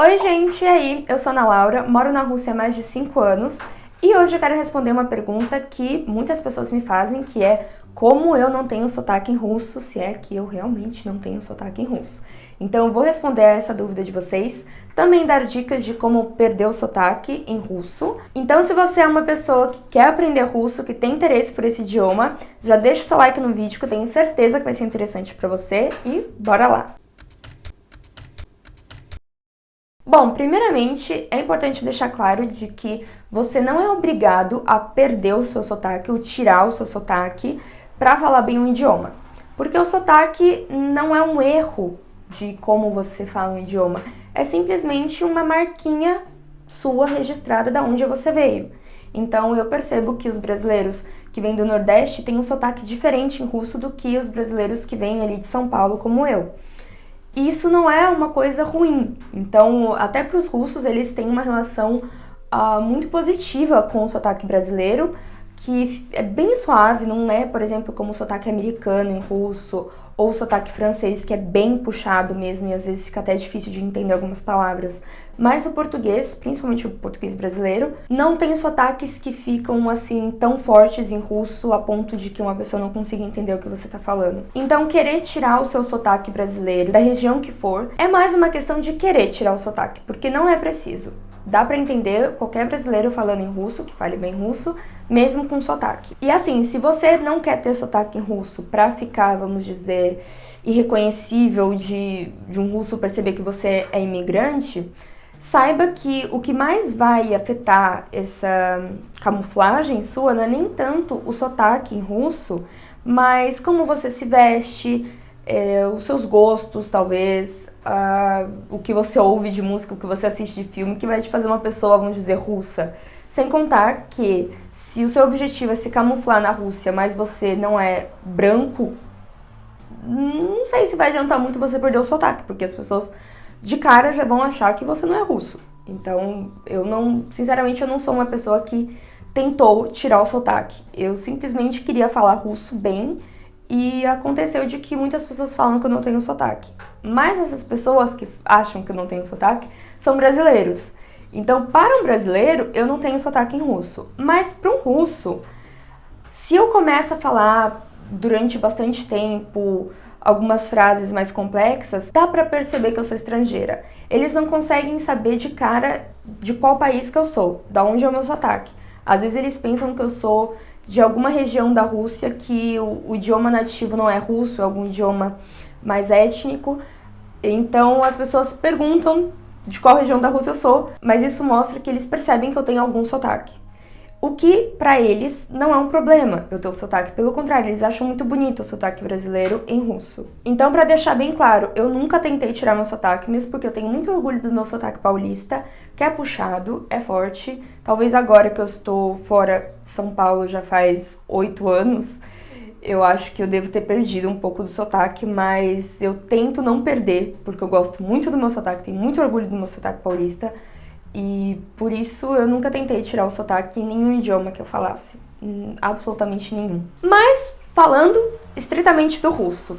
Oi, gente, e aí? Eu sou a Ana Laura, moro na Rússia há mais de 5 anos e hoje eu quero responder uma pergunta que muitas pessoas me fazem, que é como eu não tenho sotaque em russo, se é que eu realmente não tenho sotaque em russo. Então eu vou responder a essa dúvida de vocês, também dar dicas de como perder o sotaque em russo. Então se você é uma pessoa que quer aprender russo, que tem interesse por esse idioma, já deixa o seu like no vídeo que eu tenho certeza que vai ser interessante pra você e bora lá! Bom, primeiramente é importante deixar claro de que você não é obrigado a perder o seu sotaque ou tirar o seu sotaque para falar bem um idioma. Porque o sotaque não é um erro de como você fala um idioma, é simplesmente uma marquinha sua registrada da onde você veio. Então eu percebo que os brasileiros que vêm do Nordeste têm um sotaque diferente em russo do que os brasileiros que vêm ali de São Paulo como eu. E isso não é uma coisa ruim. Então, até para os russos, eles têm uma relação muito positiva com o sotaque brasileiro, que é bem suave, não é, por exemplo, como o sotaque americano em russo, ou o sotaque francês, que é bem puxado mesmo, e às vezes fica até difícil de entender algumas palavras. Mas o português, principalmente o português brasileiro, não tem sotaques que ficam assim tão fortes em russo a ponto de que uma pessoa não consiga entender o que você tá falando. Então, querer tirar o seu sotaque brasileiro, da região que for, é mais uma questão de querer tirar o sotaque, porque não é preciso. Dá pra entender qualquer brasileiro falando em russo, que fale bem russo, mesmo com sotaque. E assim, se você não quer ter sotaque em russo pra ficar, vamos dizer, irreconhecível de um russo perceber que você é imigrante, saiba que o que mais vai afetar essa camuflagem sua não é nem tanto o sotaque em russo, mas como você se veste, os seus gostos, talvez, o que você ouve de música, o que você assiste de filme, que vai te fazer uma pessoa, vamos dizer, russa. Sem contar que, se o seu objetivo é se camuflar na Rússia, mas você não é branco, não sei se vai adiantar muito você perder o sotaque, porque as pessoas de cara já vão achar que você não é russo. Então, sinceramente, eu não sou uma pessoa que tentou tirar o sotaque. Eu simplesmente queria falar russo bem e aconteceu de que muitas pessoas falam que eu não tenho sotaque. Mas essas pessoas que acham que eu não tenho sotaque são brasileiros. Então, para um brasileiro, eu não tenho sotaque em russo. Mas para um russo, se eu começo a falar durante bastante tempo algumas frases mais complexas, dá pra perceber que eu sou estrangeira. Eles não conseguem saber de cara de qual país que eu sou, da onde é o meu sotaque. Às vezes eles pensam que eu sou de alguma região da Rússia que o idioma nativo não é russo, é algum idioma mais étnico. Então as pessoas perguntam de qual região da Rússia eu sou, mas isso mostra que eles percebem que eu tenho algum sotaque. O que, pra eles, não é um problema eu ter o sotaque. Pelo contrário, eles acham muito bonito o sotaque brasileiro em russo. Então, pra deixar bem claro, eu nunca tentei tirar meu sotaque, mesmo porque eu tenho muito orgulho do meu sotaque paulista, que é puxado, é forte. Talvez agora que eu estou fora de São Paulo já faz 8 anos, eu acho que eu devo ter perdido um pouco do sotaque, mas eu tento não perder, porque eu gosto muito do meu sotaque, tenho muito orgulho do meu sotaque paulista, e por isso eu nunca tentei tirar o sotaque em nenhum idioma que eu falasse, absolutamente nenhum. Mas, falando estritamente do russo,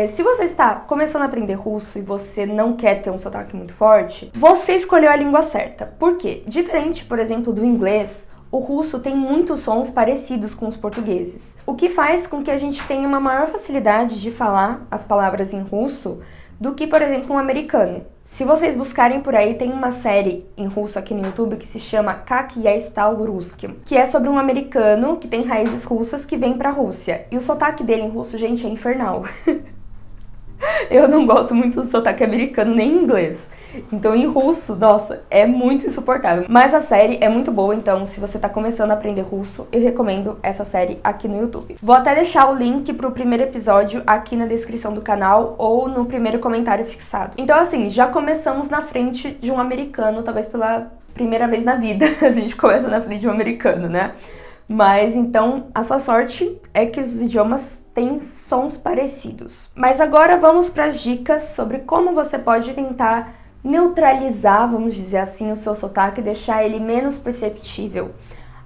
se você está começando a aprender russo e você não quer ter um sotaque muito forte, você escolheu a língua certa. Por quê? Diferente, por exemplo, do inglês, o russo tem muitos sons parecidos com os portugueses, o que faz com que a gente tenha uma maior facilidade de falar as palavras em russo do que, por exemplo, um americano. Se vocês buscarem por aí, tem uma série em russo aqui no YouTube que se chama Как я стал русским, que é sobre um americano que tem raízes russas que vem pra Rússia. E o sotaque dele em russo, gente, é infernal. Eu não gosto muito do sotaque americano nem em inglês. Então, em russo, nossa, é muito insuportável. Mas a série é muito boa, então se você tá começando a aprender russo, eu recomendo essa série aqui no YouTube. Vou até deixar o link pro primeiro episódio aqui na descrição do canal ou no primeiro comentário fixado. Então, assim, já começamos na frente de um americano, talvez pela primeira vez na vida a gente começa na frente de um americano, né? Mas então, a sua sorte é que os idiomas têm sons parecidos. Mas agora vamos para as dicas sobre como você pode tentar neutralizar, vamos dizer assim, o seu sotaque e deixar ele menos perceptível.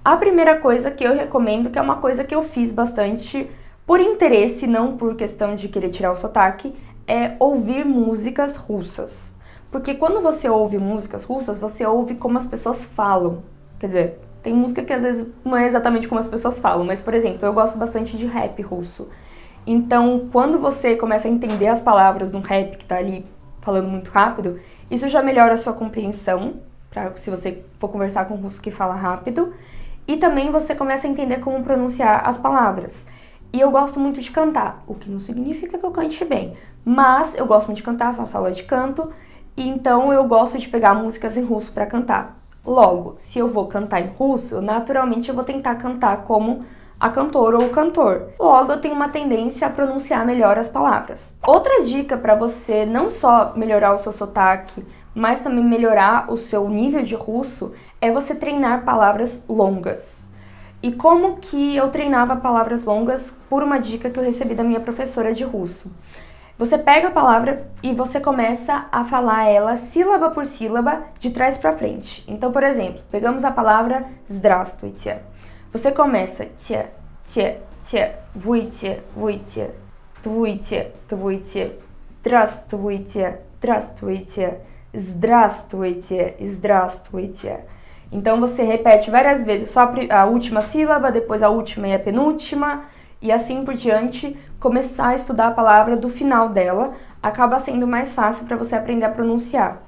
A primeira coisa que eu recomendo, que é uma coisa que eu fiz bastante por interesse, não por questão de querer tirar o sotaque, é ouvir músicas russas. Porque quando você ouve músicas russas, você ouve como as pessoas falam. Quer dizer, tem música que às vezes não é exatamente como as pessoas falam, mas, por exemplo, eu gosto bastante de rap russo. Então, quando você começa a entender as palavras num rap que tá ali falando muito rápido, isso já melhora a sua compreensão, se você for conversar com um russo que fala rápido, e também você começa a entender como pronunciar as palavras. E eu gosto muito de cantar, o que não significa que eu cante bem, mas eu gosto muito de cantar, faço aula de canto, e então eu gosto de pegar músicas em russo para cantar. Logo, se eu vou cantar em russo, naturalmente eu vou tentar cantar como a cantora ou o cantor. Logo, eu tenho uma tendência a pronunciar melhor as palavras. Outra dica para você não só melhorar o seu sotaque, mas também melhorar o seu nível de russo, é você treinar palavras longas. E como que eu treinava palavras longas? Por uma dica que eu recebi da minha professora de russo. Você pega a palavra e você começa a falar ela sílaba por sílaba, de trás para frente. Então, por exemplo, pegamos a palavra здравствуйте. Você começa выйти, твуйте, здравствуйте, здравствуйте. Então você repete várias vezes só a última sílaba, depois a última e a penúltima, e assim por diante, começar a estudar a palavra do final dela acaba sendo mais fácil para você aprender a pronunciar.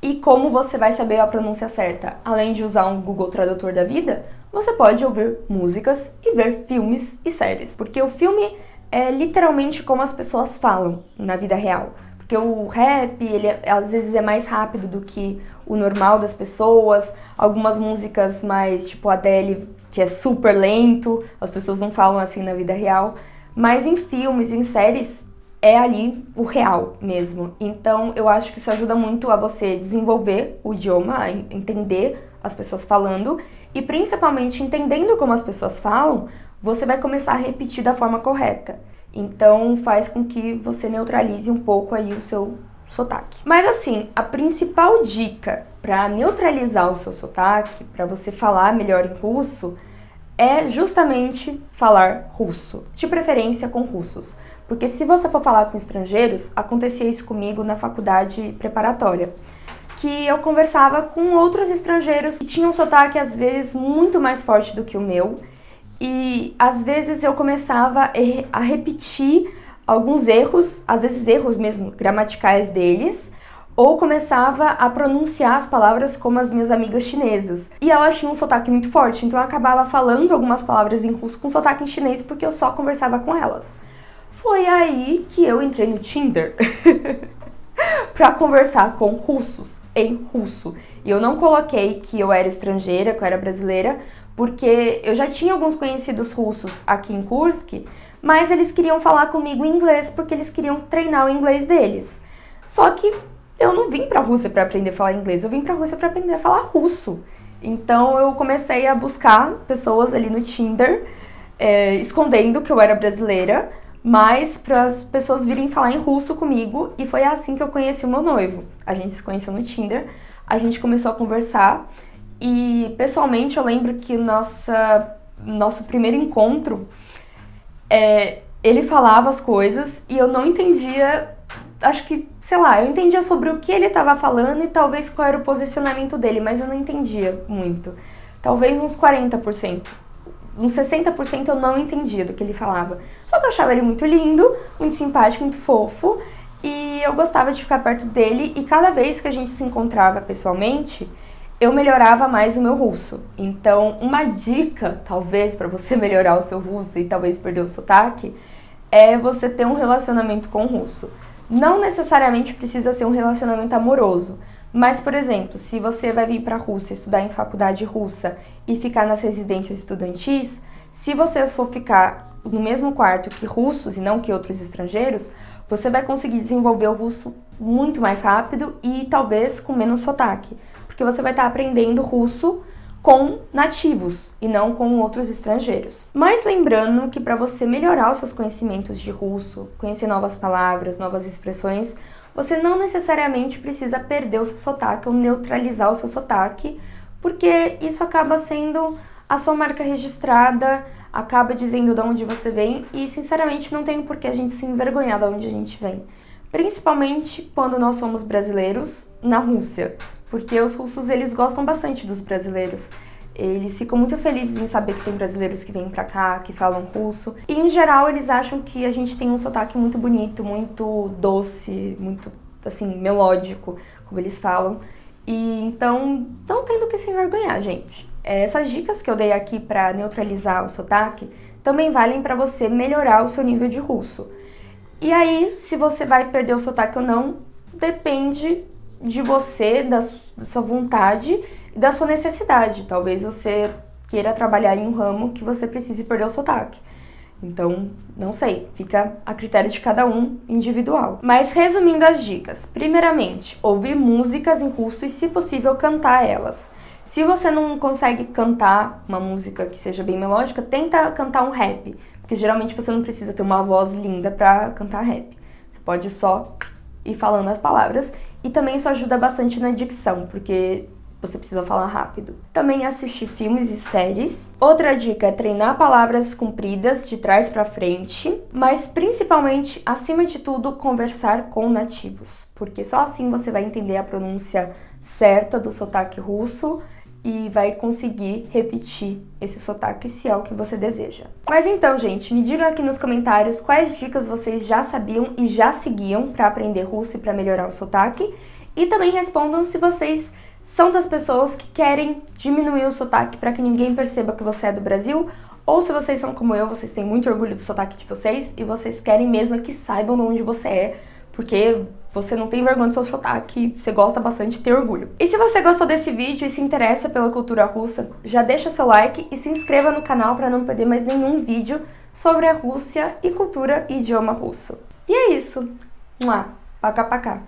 E como você vai saber a pronúncia certa? Além de usar um Google Tradutor da vida, você pode ouvir músicas e ver filmes e séries. Porque o filme é literalmente como as pessoas falam na vida real. Porque o rap, ele às vezes é mais rápido do que o normal das pessoas. Algumas músicas mais, tipo Adele, que é super lento, as pessoas não falam assim na vida real. Mas em filmes, em séries, é ali o real mesmo. Então, eu acho que isso ajuda muito a você desenvolver o idioma, a entender as pessoas falando. E principalmente, entendendo como as pessoas falam, você vai começar a repetir da forma correta. Então, faz com que você neutralize um pouco aí o seu sotaque. Mas assim, a principal dica para neutralizar o seu sotaque, para você falar melhor em russo, é justamente falar russo, de preferência com russos. Porque se você for falar com estrangeiros, acontecia isso comigo na faculdade preparatória, que eu conversava com outros estrangeiros que tinham um sotaque às vezes muito mais forte do que o meu, e às vezes eu começava a repetir alguns erros, às vezes erros mesmo gramaticais deles, ou começava a pronunciar as palavras como as minhas amigas chinesas. E elas tinham um sotaque muito forte, então eu acabava falando algumas palavras em russo com sotaque em chinês porque eu só conversava com elas. Foi aí que eu entrei no Tinder pra conversar com russos, em russo. E eu não coloquei que eu era estrangeira, que eu era brasileira, porque eu já tinha alguns conhecidos russos aqui em Kursk, mas eles queriam falar comigo em inglês porque eles queriam treinar o inglês deles. Só que eu não vim pra Rússia pra aprender a falar inglês, eu vim pra Rússia pra aprender a falar russo. Então eu comecei a buscar pessoas ali no Tinder, escondendo que eu era brasileira, mas para as pessoas virem falar em russo comigo, e foi assim que eu conheci o meu noivo. A gente se conheceu no Tinder, a gente começou a conversar, e pessoalmente eu lembro que nosso primeiro encontro, ele falava as coisas e eu não entendia, acho que, sei lá, eu entendia sobre o que ele estava falando e talvez qual era o posicionamento dele, mas eu não entendia muito. Talvez uns 40%. Uns 60% eu não entendia do que ele falava. Só que eu achava ele muito lindo, muito simpático, muito fofo, e eu gostava de ficar perto dele, e cada vez que a gente se encontrava pessoalmente, eu melhorava mais o meu russo. Então, uma dica, talvez, para você melhorar o seu russo e talvez perder o sotaque, é você ter um relacionamento com o russo. Não necessariamente precisa ser um relacionamento amoroso, mas, por exemplo, se você vai vir para a Rússia estudar em faculdade russa e ficar nas residências estudantis, se você for ficar no mesmo quarto que russos e não que outros estrangeiros, você vai conseguir desenvolver o russo muito mais rápido e talvez com menos sotaque, porque você vai estar aprendendo russo com nativos e não com outros estrangeiros. Mas lembrando que para você melhorar os seus conhecimentos de russo, conhecer novas palavras, novas expressões, você não necessariamente precisa perder o seu sotaque ou neutralizar o seu sotaque, porque isso acaba sendo a sua marca registrada, acaba dizendo de onde você vem, e sinceramente não tem por que a gente se envergonhar de onde a gente vem. principalmente quando nós somos brasileiros na Rússia, porque os russos eles gostam bastante dos brasileiros. Eles ficam muito felizes em saber que tem brasileiros que vêm pra cá, que falam russo. E, em geral, eles acham que a gente tem um sotaque muito bonito, muito doce, muito, assim, melódico, como eles falam. E, então, não tem do que se envergonhar, gente. Essas dicas que eu dei aqui pra neutralizar o sotaque também valem pra você melhorar o seu nível de russo. E aí, se você vai perder o sotaque ou não, depende de você, da sua vontade e da sua necessidade. Talvez você queira trabalhar em um ramo que você precise perder o sotaque. Então, não sei, fica a critério de cada um, individual. Mas resumindo as dicas, primeiramente, ouvir músicas em russo e, se possível, cantar elas. Se você não consegue cantar uma música que seja bem melódica, tenta cantar um rap, porque geralmente você não precisa ter uma voz linda pra cantar rap. Você pode só ir falando as palavras, e também isso ajuda bastante na dicção, porque você precisa falar rápido. Também assistir filmes e séries. Outra dica é treinar palavras compridas de trás pra frente, mas principalmente, acima de tudo, conversar com nativos, porque só assim você vai entender a pronúncia certa do sotaque russo e vai conseguir repetir esse sotaque se é o que você deseja. Mas então, gente, me digam aqui nos comentários quais dicas vocês já sabiam e já seguiam para aprender russo e para melhorar o sotaque, e também respondam se vocês são das pessoas que querem diminuir o sotaque para que ninguém perceba que você é do Brasil, ou se vocês são como eu, vocês têm muito orgulho do sotaque de vocês e vocês querem mesmo que saibam de onde você é, porque você não tem vergonha do seu sotaque, você gosta bastante de ter orgulho. E se você gostou desse vídeo e se interessa pela cultura russa, já deixa seu like e se inscreva no canal para não perder mais nenhum vídeo sobre a Rússia e cultura e idioma russo. E é isso. Paká, paká.